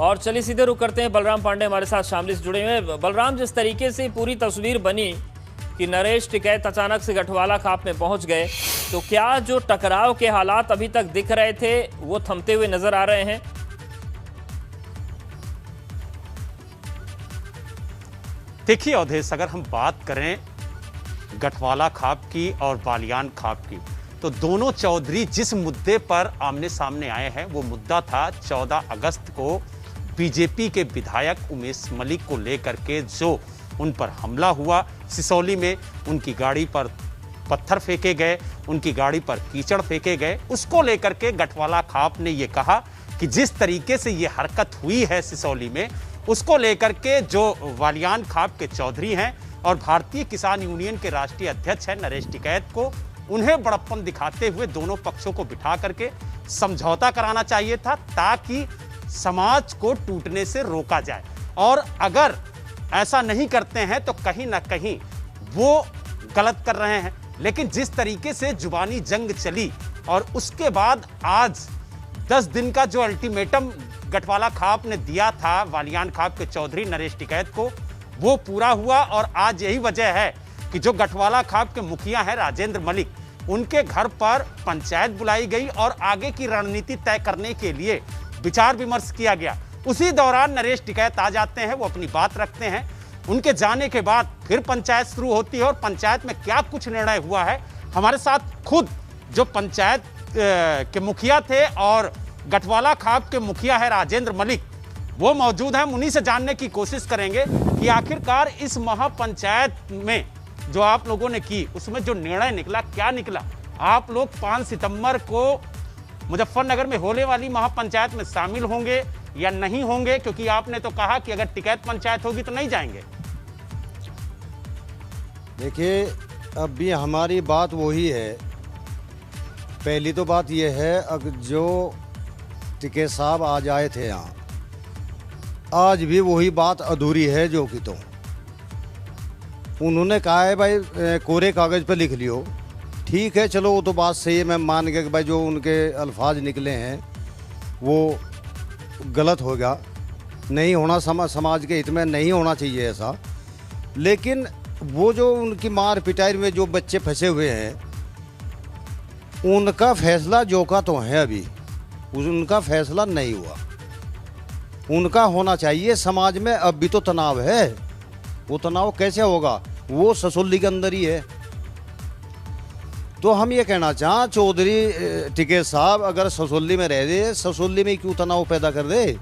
और चलिए सीधे रुक करते हैं, बलराम पांडे हमारे साथ शामली से जुड़े हुए हैं। बलराम, जिस तरीके से पूरी तस्वीर बनी कि नरेश टिकैत अचानक से गठवाला खाप में पहुंच गए, तो क्या जो टकराव के हालात अभी तक दिख रहे थे वो थमते हुए नजर आ रहे हैं? देखिए अवधेश, अगर हम बात करें गठवाला खाप की और बालियान खाप की, तो दोनों चौधरी जिस मुद्दे पर आमने सामने आए हैं वो मुद्दा था 14 अगस्त को बीजेपी के विधायक उमेश मलिक को लेकर के जो उन पर हमला हुआ सिसौली में, उनकी गाड़ी पर पत्थर फेंके गए, उनकी गाड़ी पर कीचड़ फेंके गए, उसको लेकर के गठवाला खाप ने ये कहा कि जिस तरीके से ये हरकत हुई है सिसौली में, उसको लेकर के जो बालियान खाप के चौधरी हैं और भारतीय किसान यूनियन के राष्ट्रीय अध्यक्ष हैं नरेश टिकैत को, उन्हें बड़प्पन दिखाते हुए दोनों पक्षों को बिठा करके समझौता कराना चाहिए था ताकि समाज को टूटने से रोका जाए। और अगर ऐसा नहीं करते हैं तो कहीं ना कहीं वो गलत कर रहे हैं। लेकिन जिस तरीके से जुबानी जंग चली और उसके बाद आज 10 दिन का जो अल्टीमेटम गठवाला खाप ने दिया था बालियान खाप के चौधरी नरेश टिकैत को, वो पूरा हुआ। और आज यही वजह है कि जो गठवाला खाप के मुखिया हैं राजेंद्र मलिक, उनके घर पर पंचायत बुलाई गई और आगे की रणनीति तय करने के लिए विचार विमर्श किया गया। उसी दौरान नरेश टिकैत आ जाते हैं, वो अपनी बात रखते हैं। उनके जाने के बाद फिर पंचायत शुरू होती है और पंचायत में क्या कुछ निर्णय हुआ है, हमारे साथ खुद जो पंचायत के मुखिया थे और गठवाला खाप के मुखिया है राजेंद्र मलिक, वो मौजूद हैं। हम उन्हीं से जानने की कोशिश करेंगे कि आखिरकार इस महापंचायत में जो आप लोगों ने की, उसमें जो निर्णय निकला, क्या निकला। आप लोग 5 सितंबर को मुजफ्फरनगर में होने वाली महापंचायत में शामिल होंगे या नहीं होंगे, क्योंकि आपने तो कहा कि अगर टिकैत पंचायत होगी तो नहीं जाएंगे। देखिए, अब भी हमारी बात वही है। पहली तो बात यह है, अगर जो टिकैत साहब आज आए थे यहाँ, आज भी वही बात अधूरी है जो कि तो उन्होंने कहा है भाई कोरे कागज़ पर लिख लियो। ठीक है, चलो वो तो बात सही है, मैं मान गया कि भाई जो उनके अल्फाज निकले हैं वो गलत हो गया, नहीं होना, समाज के हित में नहीं होना चाहिए ऐसा। लेकिन वो जो उनकी मार पिटाई में जो बच्चे फंसे हुए हैं, उनका फैसला जो का तो है, अभी उनका फैसला नहीं हुआ, उनका होना चाहिए। समाज में अब भी तो तनाव है, वो तनाव कैसे होगा, वो ससुल्ली के अंदर ही है। तो हम ये कहना चाहें, चौधरी टिकैत साहब अगर ससुल्ली में रह दे, ससुल्ली में क्यों तनाव पैदा कर दे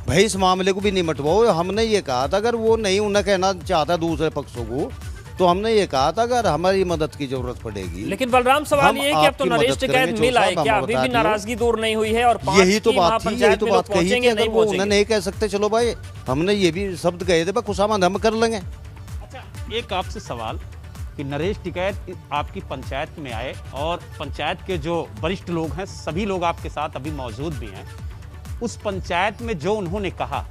भाई, इस मामले को भी नहीं मिटवाओ। हमने ये कहा था, अगर वो नहीं उन्हें कहना चाहता दूसरे पक्षों को, तो हमने ये कहा था अगर हमारी मदद की जरूरत पड़ेगी। लेकिन बलराम, सवाल ये है कि अब तो नरेश टिकैत मिल आए, क्या अभी भी नाराजगी दूर नहीं हुई है? और यही तो बात थी, यही तो बात कही कि अगर वो उन्हें नहीं कह सकते, चलो भाई हमने ये भी शब्द कहे थे, खुशामद हम कर लेंगे। अच्छा, एक आपसे सवाल कि नरेश टिकैत आपकी पंचायत में आए और पंचायत के जो वरिष्ठ लोग हैं, सभी लोग आपके साथ अभी मौजूद भी हैं, उस पंचायत में जो उन्होंने कहा,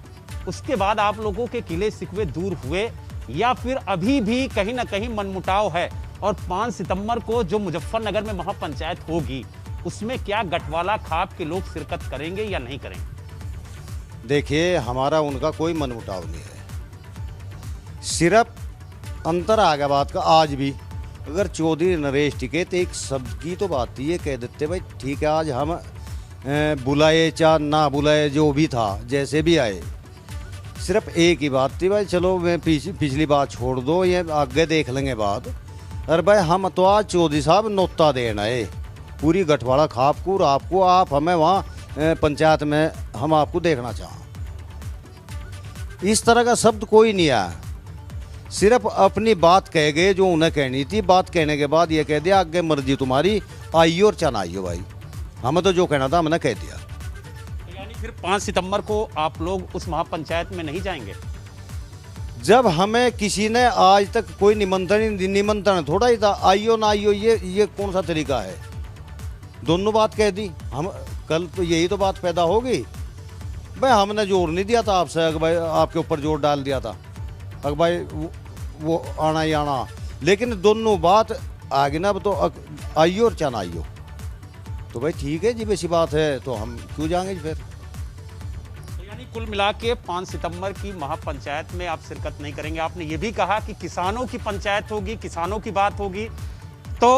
उसके बाद आप लोगों के किले शिकवे दूर हुए या फिर अभी भी कहीं ना कहीं मनमुटाव है? और 5 सितंबर को जो मुजफ्फरनगर में महापंचायत होगी, उसमें क्या गठवाला खाप के लोग शिरकत करेंगे या नहीं करेंगे? देखिए, हमारा उनका कोई मनमुटाव नहीं है, सिर्फ अंतर आ गया बात का। आज भी अगर चौधरी नरेश टिकैत एक शब्द की तो बात थी, ये कह देते भाई ठीक है, आज हम बुलाए चाहे ना बुलाए, जो भी था जैसे भी आए, सिर्फ एक ही बात थी भाई, चलो मैं पिछली बात छोड़ दो, ये आगे देख लेंगे बात। अरे भाई, हम तो आज चौधरी साहब नोता देना है पूरी गठवाला खाप को, और आपको, आप हमें वहाँ पंचायत में हम आपको देखना चाहें। इस तरह का शब्द कोई नहीं आया, सिर्फ अपनी बात कह गए जो उन्हें कहनी थी। बात कहने के बाद ये कह दिया आगे मर्जी तुम्हारी, आइयो और चना आइयो भाई, हमें तो जो कहना था हमने कह दिया। यानी फिर 5 सितंबर को आप लोग उस महापंचायत में नहीं जाएंगे? जब हमें किसी ने आज तक कोई निमंत्रण थोड़ा ही था, आइयो ना आइयो, ये कौन सा तरीका है? दोनों बात कह दी हम, कल तो यही तो बात पैदा होगी भाई। हमने जोर नहीं दिया था आपसे, अगर भाई आपके ऊपर जोर डाल दिया था अगर भाई वो आना ही आना, लेकिन दोनों बात आगे ना, तो आइयो और चना आइयो, तो भाई ठीक है जी, वैसी बात है तो हम क्यों जाएंगे जी फिर। यानी कुल मिला के 5 सितंबर की महापंचायत में आप शिरकत नहीं करेंगे। आपने ये भी कहा कि किसानों की पंचायत होगी, किसानों की बात होगी, तो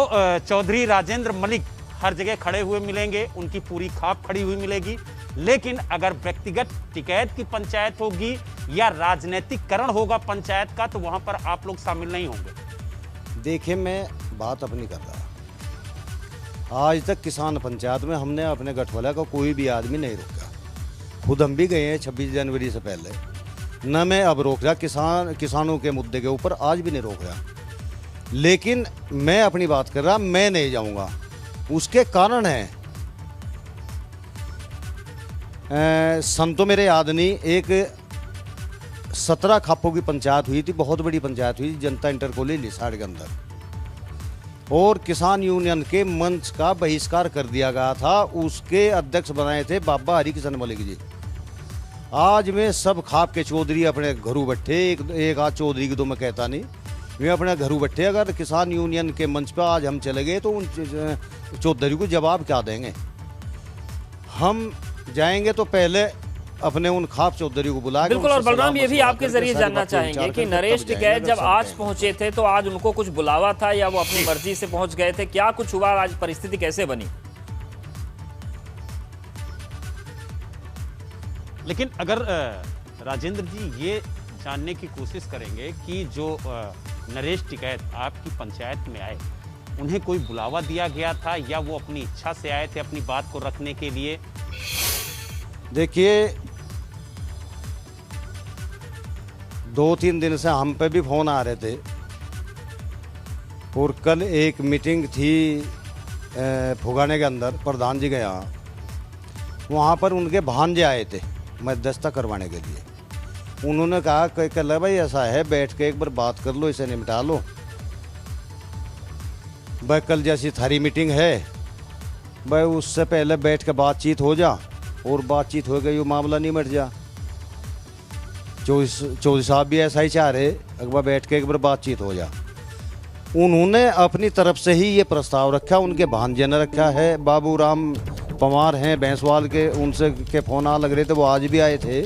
चौधरी राजेंद्र मलिक हर जगह खड़े हुए मिलेंगे, उनकी पूरी खाप खड़ी हुई मिलेगी। लेकिन अगर व्यक्तिगत टिकैत की पंचायत होगी या राजनीतिकरण होगा पंचायत का, तो वहां पर आप लोग शामिल नहीं होंगे। देखिए, मैं बात अपनी कर रहा। आज तक किसान पंचायत में हमने अपने गठवाला का कोई भी आदमी नहीं रोका। खुद हम भी गए हैं 26 जनवरी से पहले, न मैं अब रोक रहा किसानों के मुद्दे के ऊपर, आज भी नहीं रोक रहा। लेकिन मैं अपनी बात कर रहा, मैं नहीं जाऊंगा। उसके कारण है संतो मेरे याद नहीं, एक 17 खापों की पंचायत हुई थी, बहुत बड़ी पंचायत हुई थी जनता इंटर कॉलेज लिसाड़ के अंदर, और किसान यूनियन के मंच का बहिष्कार कर दिया गया था। उसके अध्यक्ष बनाए थे बाबा हरिकिशन मलिक जी। आज में सब खाप के चौधरी अपने घरों बैठे, एक आध चौधरी की तो मैं कहता नहीं, वे अपने घरों बैठे। अगर किसान यूनियन के मंच पर आज हम चले गए तो उन चौधरी को जवाब क्या देंगे? हम जाएंगे तो पहले अपने उन खाप चौधरी को बुला के। बिल्कुल। और बलराम, ये भी आपके जरिए जानना चाहेंगे कि नरेश टिकैत जब आज पहुंचे थे तो आज उनको कुछ बुलावा था या वो अपनी मर्जी से पहुंच गए थे? क्या कुछ हुआ, आज परिस्थिति कैसे बनी? लेकिन अगर राजेंद्र जी ये जानने की कोशिश करेंगे कि जो नरेश टिकैत आपकी पंचायत में आए, उन्हें कोई बुलावा दिया गया था या वो अपनी इच्छा से आए थे अपनी बात को रखने के लिए? देखिए, 2-3 दिन से हम पे भी फोन आ रहे थे, और कल एक मीटिंग थी फुगाने के अंदर प्रधान जी के यहाँ, वहाँ पर उनके भांजे आए थे मध्यस्थता करवाने के लिए। उन्होंने कहा कि कल भाई ऐसा है, बैठ के एक बार बात कर लो, इसे निपटा लो। भाई कल जैसी थारी मीटिंग है, भाई उससे पहले बैठ के बातचीत हो जा, और बातचीत हो गई वो मामला निमट जा। चौधरी साहब भी ऐसा ही चाह रहे, एक बार बैठ के एक बार बातचीत हो जा। उन्होंने अपनी तरफ से ही ये प्रस्ताव रखा, उनके भांजे ने रखा है। बाबू राम पवार हैं भैंसवाल के, उनसे के फोन आ लग रहे थे, वो आज भी आए थे।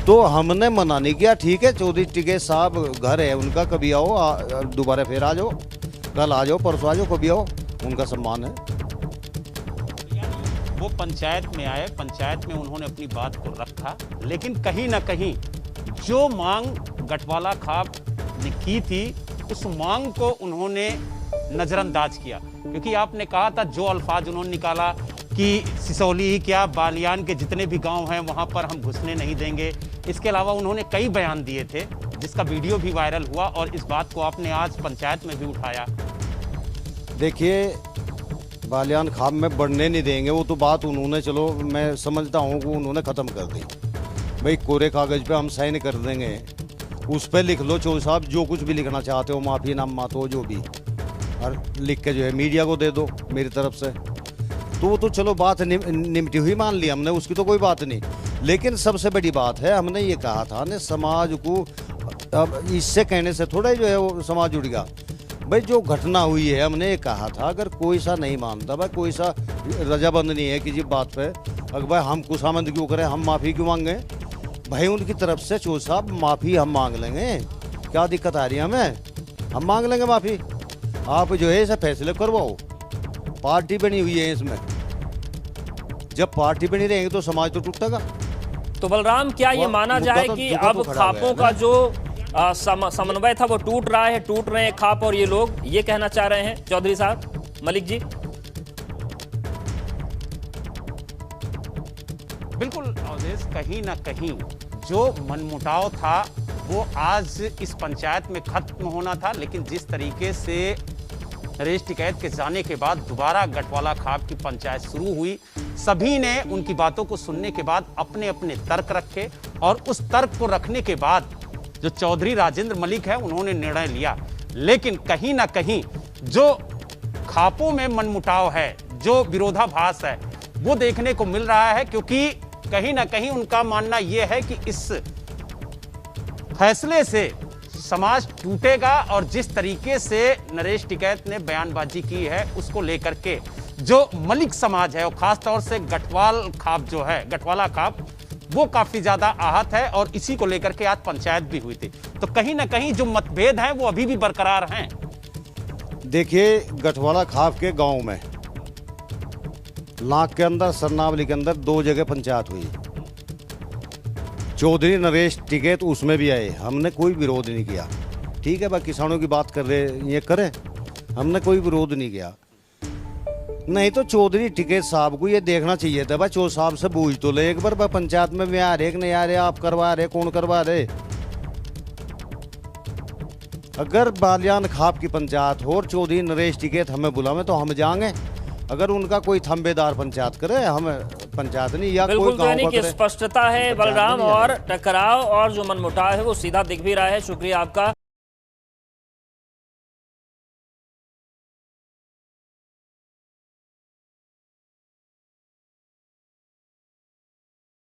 तो हमने मना नहीं किया, ठीक है चौधरी टिकैत साहब घर है उनका, कभी आओ, दोबारा फिर आ जाओ, कल आ जाओ, परसों आ जाओ, कभी आओ, उनका सम्मान है। वो पंचायत में आए, पंचायत में उन्होंने अपनी बात को रखा, लेकिन कहीं ना कहीं जो मांग गठवाला खाप ने की थी, उस मांग को उन्होंने नजरअंदाज किया। क्योंकि आपने कहा था, जो अल्फाज उन्होंने निकाला कि सिसौली ही क्या, बालियान के जितने भी गांव हैं वहां पर हम घुसने नहीं देंगे। इसके अलावा उन्होंने कई बयान दिए थे, जिसका वीडियो भी वायरल हुआ, और इस बात को आपने आज पंचायत में भी उठाया। देखिए, बालियान खाप में बढ़ने नहीं देंगे, वो तो बात उन्होंने, चलो मैं समझता हूँ कि उन्होंने ख़त्म कर दी। भाई कोरे कागज़ पे हम साइन कर देंगे, उस पर लिख लो चौधरी साहब जो कुछ भी लिखना चाहते हो, माफ़ी नाम मातो जो भी, और लिख के जो है मीडिया को दे दो मेरी तरफ से। तो वो तो चलो बात निमटी हुई मान ली हमने, उसकी तो कोई बात नहीं। लेकिन सबसे बड़ी बात है, हमने ये कहा था ने समाज को, अब इससे कहने से थोड़ा ही जो है वो समाज जुड़ गया। भाई जो घटना हुई है, हमने ये कहा था, अगर कोई सा नहीं मानता, भाई कोई सा रजाबंद नहीं है किसी बात पे, अगर भाई हम खुशामंद क्यों करें, हम माफ़ी क्यों मांगे? भाई उनकी तरफ से चौधरी साहब माफ़ी हम मांग लेंगे, क्या दिक्कत आ रही है हमें, हम मांग लेंगे माफ़ी। आप जो है इसे फैसले करवाओ, पार्टी बनी हुई है इसमें, जब पार्टी बनी रहेगी तो समाज तो टूटेगा। तो बलराम, क्या ये माना जाए कि अब खापों का जो समन्वय था वो टूट रहा है, टूट रहे हैं खाप, और ये लोग ये कहना चाह रहे हैं चौधरी साहब मलिक जी? बिल्कुल अवधेश, कहीं ना कहीं जो मनमुटाव था वो आज इस पंचायत में खत्म होना था। लेकिन जिस तरीके से नरेश टिकैत के जाने के बाद दोबारा गठवाला खाप की पंचायत शुरू हुई, सभी ने उनकी बातों को सुनने के बाद अपने अपने तर्क रखे, और उस तर्क को रखने के बाद जो चौधरी राजेंद्र मलिक है उन्होंने निर्णय लिया। लेकिन कहीं ना कहीं जो खापों में मनमुटाव है, जो विरोधाभास है, वो देखने को मिल रहा है। क्योंकि कहीं ना कहीं उनका मानना यह है कि इस फैसले से समाज टूटेगा, और जिस तरीके से नरेश टिकैत ने बयानबाजी की है उसको लेकर के जो मलिक समाज है, और खास तौर से गठवाल खाप जो है, गठवाला खाप, वो काफी ज्यादा आहत है और इसी को लेकर के आज पंचायत भी हुई थी। तो कहीं ना कहीं जो मतभेद हैं वो अभी भी बरकरार हैं। देखिए, गठवाला खाप के गांव में लाख के अंदर सरनावली के अंदर 2 जगह पंचायत हुई। चौधरी नरेश टिके तो उसमें भी आए, हमने कोई विरोध नहीं किया। ठीक है भाई, किसानों की बात कर रहे ये करें, हमने कोई विरोध नहीं किया। नहीं तो चौधरी टिकैत साहब को ये देखना चाहिए था भाई, चौधरी साहब से बूझ तो ले एक बार भाई, पंचायत में भी आ रहे कि नहीं आ रहे, आप करवा रहे, कौन करवा रहे। अगर बालियान खाप की पंचायत हो और चौधरी नरेश टिकैत हमें बुलावे तो हम जाएंगे। अगर उनका कोई थंबेदार पंचायत करे, हम पंचायत नहीं या बिल्कुल, कोई तो यानी गाँव कि का करे। स्पष्टता है बलराम, और टकराव और जो मनमुटाव है वो सीधा दिख भी रहा है। शुक्रिया आपका।